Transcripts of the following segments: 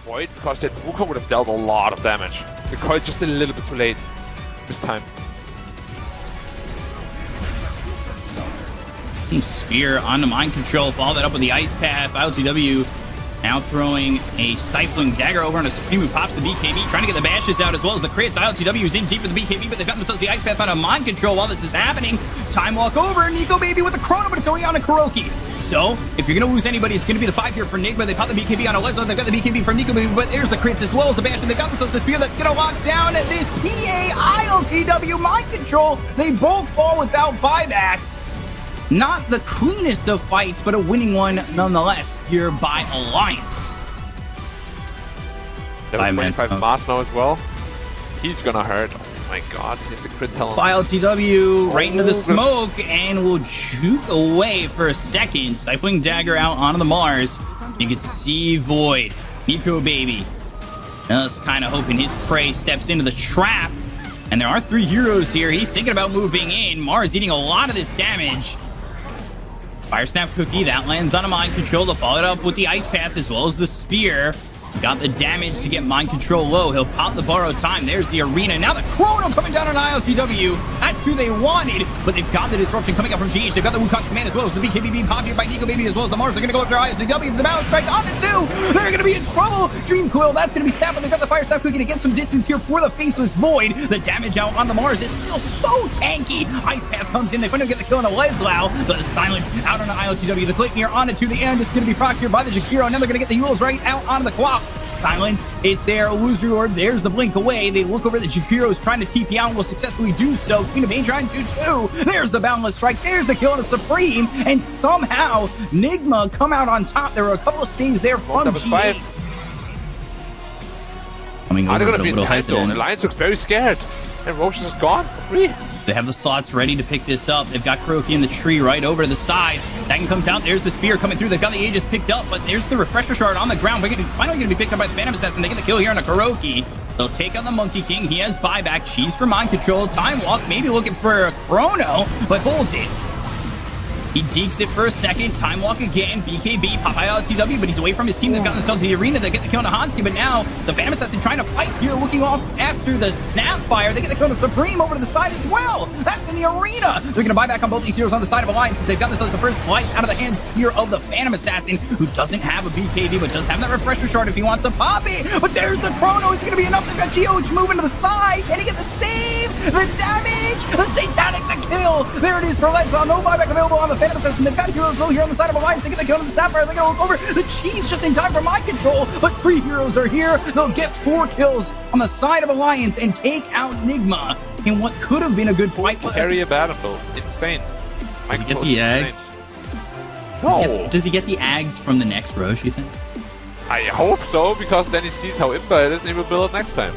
Void because that Wukong would have dealt a lot of damage. The coil just a little bit too late this time. Spear on the mind control, follow that up with the ice path. ILTW now throwing a stifling dagger over on a Supreme who pops the BKB, trying to get the bashes out as well as the crits. ILTW is in deep for the BKB, but they've got themselves the ice path on a mind control while this is happening. Time walk over, Nico Baby with the chrono, but it's only on a Kuroki. So, if you're going to lose anybody, it's going to be the 5 here for Nigma. They pop the BKB on a Leslie. They've got the BKB from Nico Baby, but there's the crits as well as the bash. And they've got themselves the spear that's going to lock down this PA ILTW mind control. They both fall without buyback. Not the cleanest of fights, but a winning one nonetheless here by Alliance. Level 25 Mass now as well. He's gonna hurt. Oh my god, he's the crit talent. ILTW right into the smoke and will juke away for a second. Stifling dagger out onto the Mars. You can see Void. Nico Baby just kind of hoping his prey steps into the trap. And there are 3 heroes here. He's thinking about moving in. Mars eating a lot of this damage. Fire Snap Cookie, that lands on a mind control. They'll follow it up with the ice path as well as the spear. Got the damage to get mind control low. He'll pop the borrowed time. There's the arena. Now the chrono coming down on ILTW. That's who they wanted, but they've got the disruption coming up from GH. They've got the Wukong command as well as the BKB popped here by Nico Baby as well as the Mars. They're going to go after ILTW for the balance strike on it too. They're going to be in trouble. Dream Coil, that's going to be snapped. They've got the Fire Snap Cookie to get some distance here for the Faceless Void. The damage out on the Mars is still so tanky. Ice Path comes in. They finally get the kill on a Leslau, but the silence out on the ILTW. The Clayton on it to the end. It's going to be procced here by the Jakiro. Now they're going to get the Yules right out onto the Quap. Silence, it's there. Illusory Orb, there's the blink away. They look over the Jakiro's trying to TP out and will successfully do so. Queen of Pain trying to 2-2. There's the Boundless Strike. There's the kill on a Supreme. And somehow, Nigma come out on top. There were a couple of saves there from GH. Coming over, they're going to be in tight though. Alliance looks very scared. And Roche is gone for free. They have the slots ready to pick this up. They've got Kuroki in the tree right over to the side. Dagon comes out. There's the spear coming through. They've got the Aegis picked up, but there's the Refresher Shard on the ground. We're finally going to be picked up by the Phantom Assassin. They get the kill here on a Kuroki. They'll take on the Monkey King. He has buyback. She's for mind control. Time walk, maybe looking for a chrono, but holds it. He dekes it for a second. Time walk again. BKB, pop ILTW, but he's away from his team. They've got themselves to the arena. They get the kill on Hansky, but now the Phantom Assassin trying to fight here, looking off after the Snapfire. They get the kill on Supreme over to the side as well. That's in the arena. They're going to buy back on both these heroes on the side of Alliance. They've got themselves the first flight out of the hands here of the Phantom Assassin, who doesn't have a BKB, but does have that Refresher Shard if he wants to pop it. But there's the chrono. Is it going to be enough? They've got GH moving to the side. Can he get the save? The damage? The Satanic, the kill. There it is for Leslau. No buyback available on the Phantom Assassin. They've got heroes low here on the side of Alliance. They get the kill on the Snapfire. They're going to look over the cheese just in time for mind control. But 3 heroes are here. They'll get 4 kills on the side of Alliance and take out Nigma in what could have been a good fight. Carry a battlefield. Insane. Does he get the Ags? No. Does he get the Ags from the next Roche, you think? I hope so, because then he sees how imba it is and he will build it next time.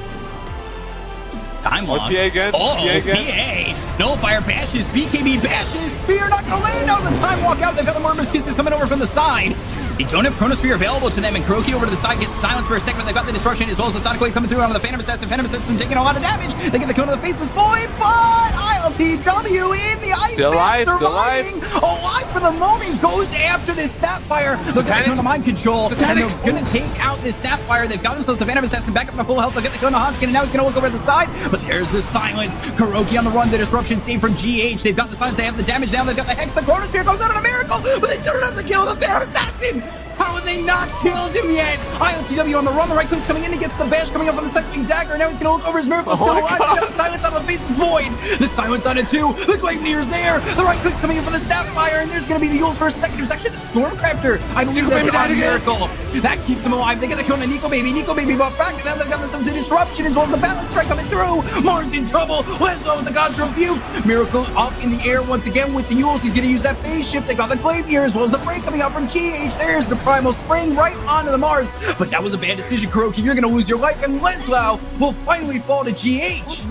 Time lock. PA again. Oh, PA. No fire bashes. BKB bashes. Spear not going to land on the time walk out. They've got the Murderous Kisses coming over from the side. They don't have Chronosphere available to them, and Kuroki over to the side gets silenced for a second. They've got the Disruption as well as the Sonic Wave coming through onto the Phantom Assassin. Phantom Assassin taking a lot of damage. They get the kill to the Faceless Void, but ILTW in the Ice Man surviving. Alive for the moment, goes after this Snapfire. Look at the mind control, and they're going to take out this Snapfire. They've got themselves the Phantom Assassin back up to full health. They'll get the kill on Hanskin, and now he's going to look over to the side, but there's the silence. Kuroki on the run, the Disruption save from GH. They've got the silence, they have the damage now. They've got the Hex, the Chronosphere comes out on a miracle, but they don't have to kill the Phantom Assassin. How have they not killed him yet? ILTW on the run. The right click's coming in. He gets the bash coming up on the Cycling Dagger. Now he's going to look over his Miracle. Still alive. He's got the silence on the Faceless Void. The silence on it too. The Gleipnir's there. The right click's coming in for the Snapfire. And there's going to be the Yules for a second. It was actually the Stormcrafter. I believe that's on Miracle. That keeps him alive. They get the kill on Nico Baby. Nico Baby bought back. And now they've got themselves the Disruption as well as the Balance Strike coming through. Mars in trouble. Leslau with the God's Rebuke. Miracle up in the air once again with the Yules. He's going to use that phase shift. They got the Gleipnir as well as the break coming out from GH. There's the Primal Spring right onto the Mars, but that was a bad decision, Kuroki. You're going to lose your life, and Leslau will finally fall to GH.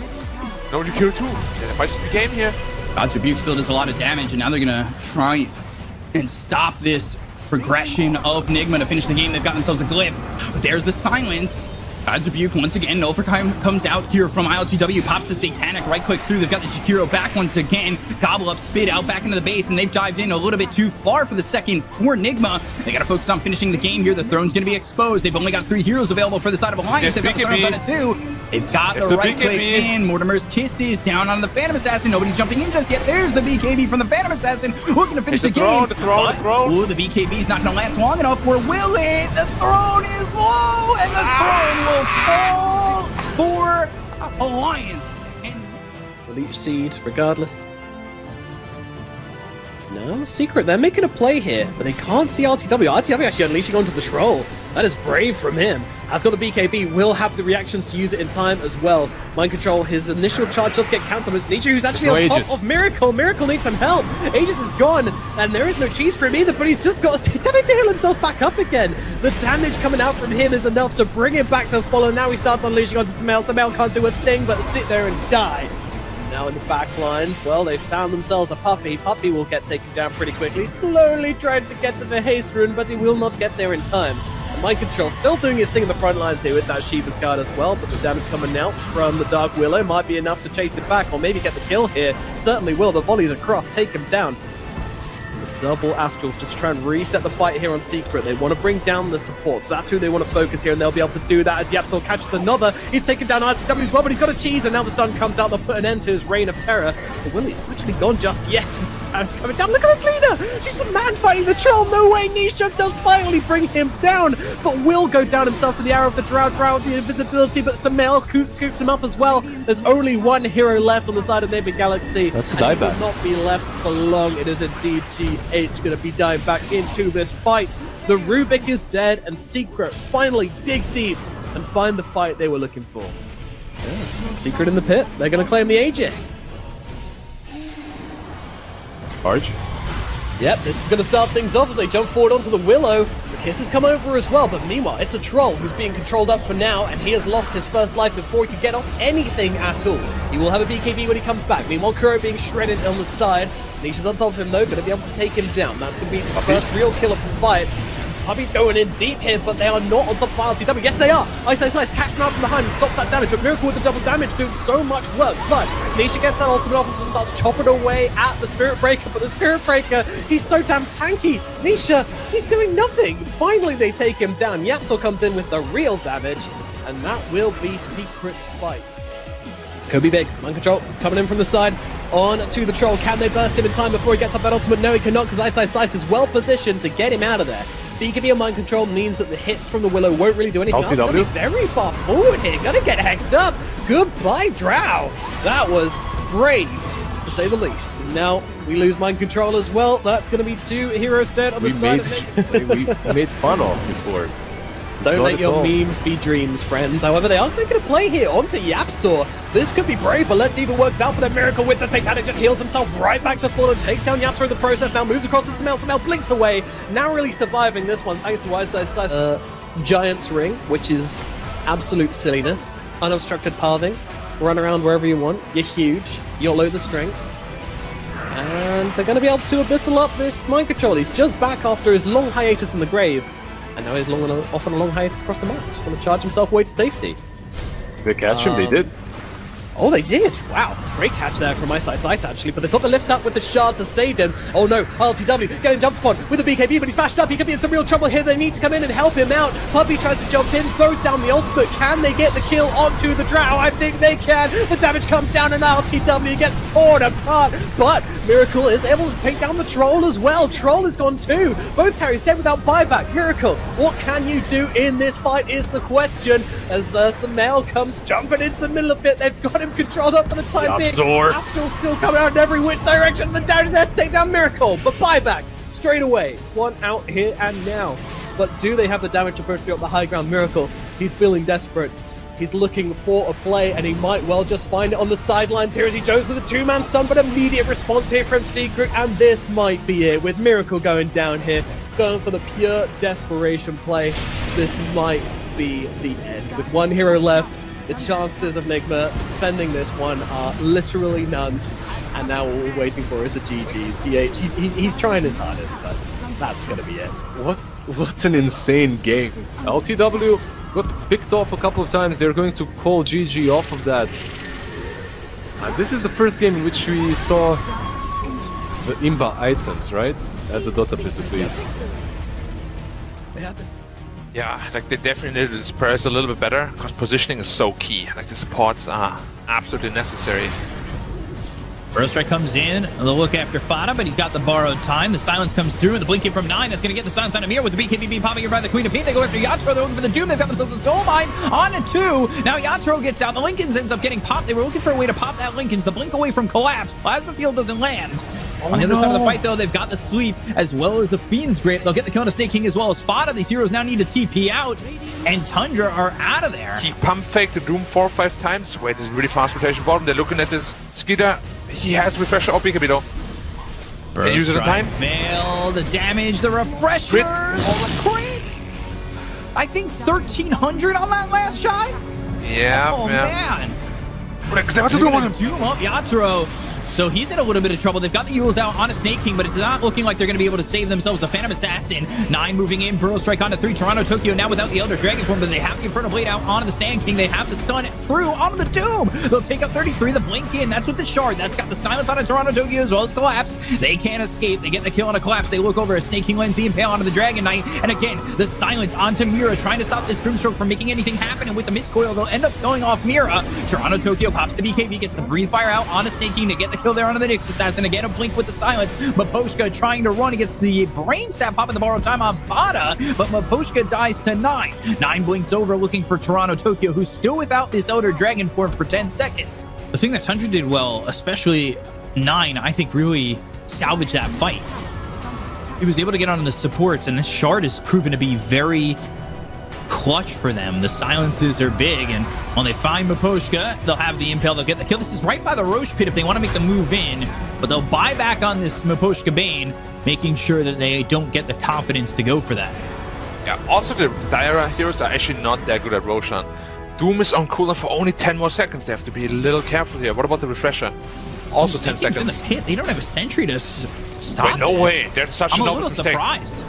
No, you kill too. Yeah, it might just be game here. God's Rebuke still does a lot of damage, and now they're going to try and stop this progression of Nigma to finish the game. They've got themselves the Glyph, but there's the silence. Dubuque once again. Overtime comes out here from ILTW, pops the Satanic, right clicks through. They've got the Jakiro back once again. Gobble up, spit out back into the base, and they've dived in a little bit too far for the second for Nigma. They got to focus on finishing the game here. The throne's going to be exposed. They've only got 3 heroes available for the side of Alliance. They've got the side of 2. They've got the right clicks in. Mortimer's Kisses down on the Phantom Assassin. Nobody's jumping in just yet. There's the BKB from the Phantom Assassin, looking to finish the game. The throne. Ooh, the BKB's not going to last long enough. Where will it? The throne is low, and the throne will fall for Alliance. And will each seed regardless. No, Secret, they're making a play here, but they can't see RTW. RTW actually unleashing onto the troll. That is brave from him. Has got the BKB, will have the reactions to use it in time as well. Mind Control, his initial charge does get cancelled. It's Nietzsche who's actually on top of Miracle. Miracle needs some help. Aegis is gone, and there is no cheese for him either, but he's just got to heal himself back up again. The damage coming out from him is enough to bring him back to full, and now he starts unleashing onto Samel. Samel can't do a thing but sit there and die. Now in the back lines, well, they've found themselves a Puppy. Puppy will get taken down pretty quickly, slowly trying to get to the haste rune, but he will not get there in time. And Mind Control still doing his thing in the front lines here with that Shiva's Guard as well, but the damage coming out from the Dark Willow might be enough to chase it back, or maybe get the kill here. Certainly will. The volleys across take him down. Double Astrals just to try and reset the fight here on Secret. They want to bring down the supports. That's who they want to focus here, and they'll be able to do that as Yapsor catches another. He's taken down RTW as well, but he's got a cheese, and now the stun comes out. They'll put an end to his reign of terror. But Willie's actually gone just yet, and some damage coming down. Look at this leader! She's a man fighting the troll. No way, Nisha does finally bring him down, but will go down himself to the arrow of the Drow with the invisibility, but Samel scoops him up as well. There's only one hero left on the side of Neighbor Galaxy. That's the dieback. He will not be left for long. It is indeed GH going to be diving back into this fight. The Rubik is dead, and Secret finally dig deep and find the fight they were looking for. Yeah. Secret in the pit. They're going to claim the Aegis. Arch. Yep, this is going to start things off as they jump forward onto the Willow. The Kiss has come over as well, but meanwhile, it's a Troll who's being controlled up for now, and he has lost his first life before he can get off anything at all. He will have a BKB when he comes back. Meanwhile, Kuro being shredded on the side. Nisha's on top of him though, going to be able to take him down. That's going to be the first real kill of the fight. Puppy's going in deep here, but they are not on top of RTW. Yes, they are. Ice catches them out from behind and stops that damage. But Miracle with the double damage doing so much work. But Nisha gets that ultimate off and just starts chopping away at the Spirit Breaker. But the Spirit Breaker, he's so damn tanky. Nisha, he's doing nothing. Finally, they take him down. Yaptor comes in with the real damage, and that will be Secret's fight. Kobe Big, Mind Control, coming in from the side, on to the Troll. Can they burst him in time before he gets up that ultimate? No, he cannot, because Ice is well positioned to get him out of there. BKB on Mind Control means that the hits from the Willow won't really do anything. Gonna be very far forward here, gonna get hexed up. Goodbye, Drow. That was brave, to say the least. And now we lose Mind Control as well. That's gonna be 2 heroes dead on the side. We made fun of before. Don't let your memes be dreams, friends. However, they are making a play here onto Yapsor. This could be brave, but let's see if it works out for them. Miracle with the Satanic just heals himself right back to full and takes down Yapsor in the process. Now moves across to Samel. Samel blinks away. Now really surviving this one thanks to Ice. Giant's Ring, which is absolute silliness. Unobstructed pathing. Run around wherever you want. You're huge. You're loads of strength. And they're going to be able to abyssal up this Mind Control. He's just back after his long hiatus in the grave. And now he's off on a long hiatus across the map. Just going to charge himself away to safety. Good catch him, they did. Oh, they did! Wow, great catch there from Ice actually, but they've got the lift up with the shard to save him. Oh no, RTW getting jumped upon with the BKB, but he's bashed up. He could be in some real trouble here. They need to come in and help him out. Puppy tries to jump in, throws down the ultimate. Can they get the kill onto the Drow? I think they can. The damage comes down and RTW gets torn apart, but Miracle is able to take down the Troll as well. Troll is gone too. Both carries dead without buyback. Miracle, what can you do in this fight is the question, as Samel comes jumping into the middle of it. They've got him controlled up for the time being. Astral's still coming out in every which direction. The down is there to take down Miracle, but buyback straight away. Swan out here and now. But do they have the damage to burst through up the high ground? Miracle, he's feeling desperate. He's looking for a play, and he might well just find it on the sidelines here as he goes with a 2-man stun, but immediate response here from Secret, and this might be it. With Miracle going down here, going for the pure desperation play, this might be the end. With one hero left, the chances of Nigma defending this one are literally none, and now all we're waiting for is the GG's. DH, he's trying his hardest, but that's going to be it. What an insane game. LTW got picked off a couple of times. They're going to call GG off of that. This is the first game in which we saw the Imba items, right? At the Dota pit at least. Yeah, like they definitely needed to disperse a little bit better because positioning is so key. Like the supports are absolutely necessary. Burrow Strike comes in, they'll look after Fada, but he's got the borrowed time. The silence comes through, and the blink in from 9. That's going to get the silence on Amir with the BKB popping in by the Queen of Pain. They go after Yatro, they're looking for the Doom. They've got themselves a Soul Mine on a 2. Now Yatro gets out. The Lincolns ends up getting popped. They were looking for a way to pop that Lincolns. The blink away from Collapse. Plasma Field doesn't land. On the other side of the fight, though, they've got the Sleep as well as the Fiend's Grip. They'll get the kill on the Snake King as well as Fada. These heroes now need to TP out, and Tundra are out of there. He pump faked the Doom 4 or 5 times. Wait, this is really fast rotation bottom. They're looking at this Skitter. He has refresher or BKB though. Can use it in time. Fail the damage, the refresher, the crit. I think 1300 on that last shot. Yeah. Oh man. What to do on him? Doom up Yatro. So he's in a little bit of trouble. They've got the Yules out on a Snake King, but it's not looking like they're going to be able to save themselves. The Phantom Assassin, 9 moving in. Burrow Strike onto 3. Toronto Tokyo now without the Elder Dragon form, but they have the Inferno Blade out onto the Sand King. They have the stun through onto the Doom. They'll take out 33. The blink in. That's with the Shard. That's got the silence on a Toronto Tokyo as well as Collapse. They can't escape. They get the kill on a Collapse. They look over as Snake King lands the Impale onto the Dragon Knight. And again, the silence onto Mira, trying to stop this Grimstroke from making anything happen. And with the Mistcoil, they'll end up killing off Mira. Toronto Tokyo pops the BKB, gets the Breathe Fire out on a Snake King to get the kill there onto the Nix Assassin. Again, a blink with the silence. Maposhka trying to run against the Brain Sap, popping the borrowed time on Fada, but Maposhka dies to 9. 9 blinks over, looking for Toronto Tokyo, who's still without this Elder Dragon form for 10 seconds. The thing that Tundra did well, especially 9, I think really salvaged that fight. He was able to get on the supports, and this Shard has proven to be very clutch for them. The silences are big, and when they find Maposhka, they'll have the Impale, they'll get the kill. This is right by the Roche pit if they want to make the move in, but they'll buy back on this Maposhka Bane, making sure that they don't get the confidence to go for that. Yeah, also the Dyra heroes are actually not that good at Roshan. Doom is on cooldown for only 10 more seconds. They have to be a little careful here. What about the refresher? Also 10 seconds. In the pit. They don't have a sentry to stop. Wait, no this. way. That's such I'm an a little mistake. surprised.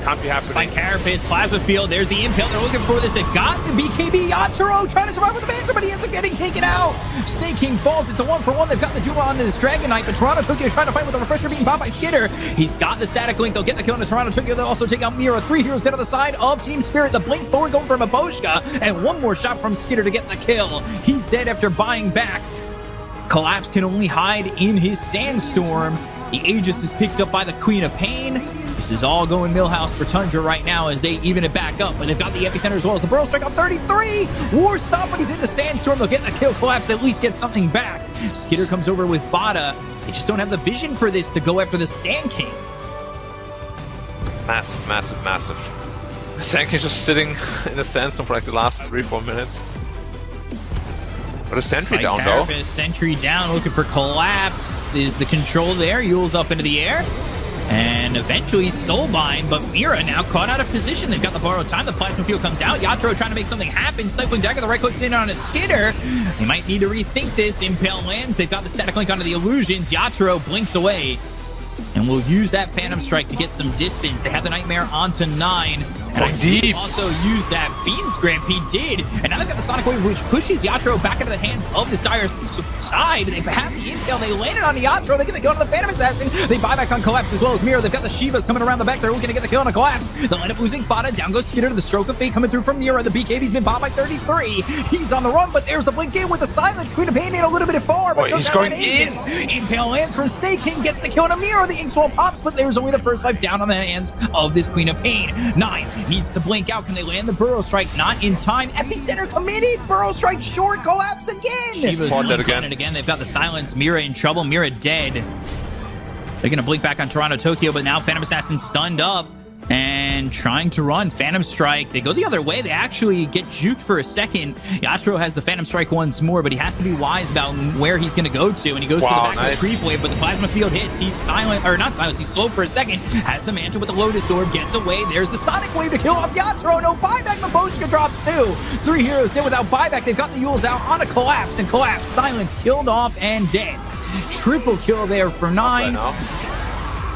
Can't be happening. By Carapace, Plasma Field, there's the Impale. They're looking for this. They've got the BKB. Yatro trying to survive with the Banzer, but he ends up getting taken out. Snake King falls. It's a 1-for-1. They've got the duel on this Dragon Knight, but Toronto Tokyo trying to fight with the refresher being popped by Skitter. He's got the static link. They'll get the kill on the Toronto Tokyo. They'll also take out Mira. 3 heroes dead on the side of Team Spirit. The blink forward going for Maposhka, and 1 more shot from Skitter to get the kill. He's dead after buying back. Collapse can only hide in his Sandstorm. The Aegis is picked up by the Queen of Pain. This is all going Millhouse for Tundra right now as they even it back up. But they've got the Epicenter as well as the Burrow Strike on 33. War Stop, but he's in the Sandstorm. They'll get the kill. Collapse at least get something back. Skitter comes over with Fada. They just don't have the vision for this to go after the Sand King. Massive, massive, massive. The Sand King's just sitting in the Sandstorm for like the last 3-4 minutes. But a sentry down though. Sentry down, looking for Collapse. Is the control there? Yule's up into the air. And eventually Soulbind, but Mira now caught out of position. They've got the borrowed time. The Plasma Field comes out. Yatro trying to make something happen. Stifling Dagger, the right clicks in on a Skitter. They might need to rethink this. Impale lands. They've got the static link onto the illusions. Yatro blinks away. And we'll use that Phantom Strike to get some distance. They have the Nightmare onto 9. And deep. Also use that Fiend's Grip. He did. And now they've got the Sonic Wave, which pushes Yatro back into the hands of this dire side. They have the Impale. They landed on Yatro. They get the kill on the Phantom Assassin. They buy back on Collapse as well as Mira. They've got the Shivas coming around the back. They're looking to get the kill on a Collapse. They'll end up losing Fada. Down goes Skitter to the Stroke of Fate coming through from Mira. The BKB's been popped by 33. He's on the run, but there's the blink in with the silence. Queen of Pain in a little bit far, but he's going in. Impale lands from Snake King, gets the kill on a Mira. The Inkswell pops, but there's only the first life down on the hands of this Queen of Pain. 9 needs to blink out. Can they land the Burrow Strike? Not in time. Epicenter committed. Burrow Strike short. Collapse again. Shiva's dead again. They've got the silence. Mira in trouble. Mira dead. They're going to blink back on Toronto Tokyo, but now Phantom Assassin stunned up and trying to run. Phantom Strike. They go the other way. They actually get juked for a second. Yatro has the Phantom Strike once more, but he has to be wise about where he's going to go to, and he goes to the back of the creep wave, but the Plasma Field hits. He's silent, or not silent, he's slow for a second. Has the Mantle with the Lotus Orb, gets away. There's the Sonic Wave to kill off Yatro. No buyback. Maposhka drops 2. 3 heroes dead without buyback. They've got the Yules out on a Collapse, and Collapse, silence, killed off and dead. Triple kill there for 9.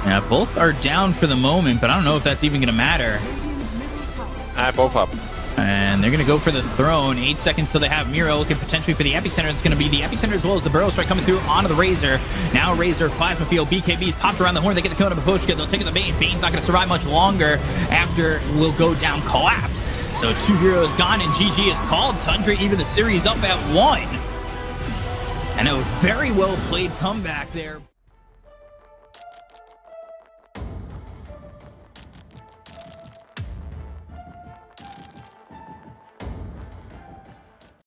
Yeah, both are down for the moment, but I don't know if that's even going to matter. Both up. And they're going to go for the throne. 8 seconds till they have Miro looking potentially for the epicenter. It's going to be the epicenter as well as the burrow strike coming through onto the Razor. Now Razor, Plasma Field, BKB's popped around the horn. They get the kill on the push. They'll take it the Bane. Bane's not going to survive much longer after will go down collapse. So 2 heroes gone and GG is called. Tundra even the series up at 1. And a very well played comeback there.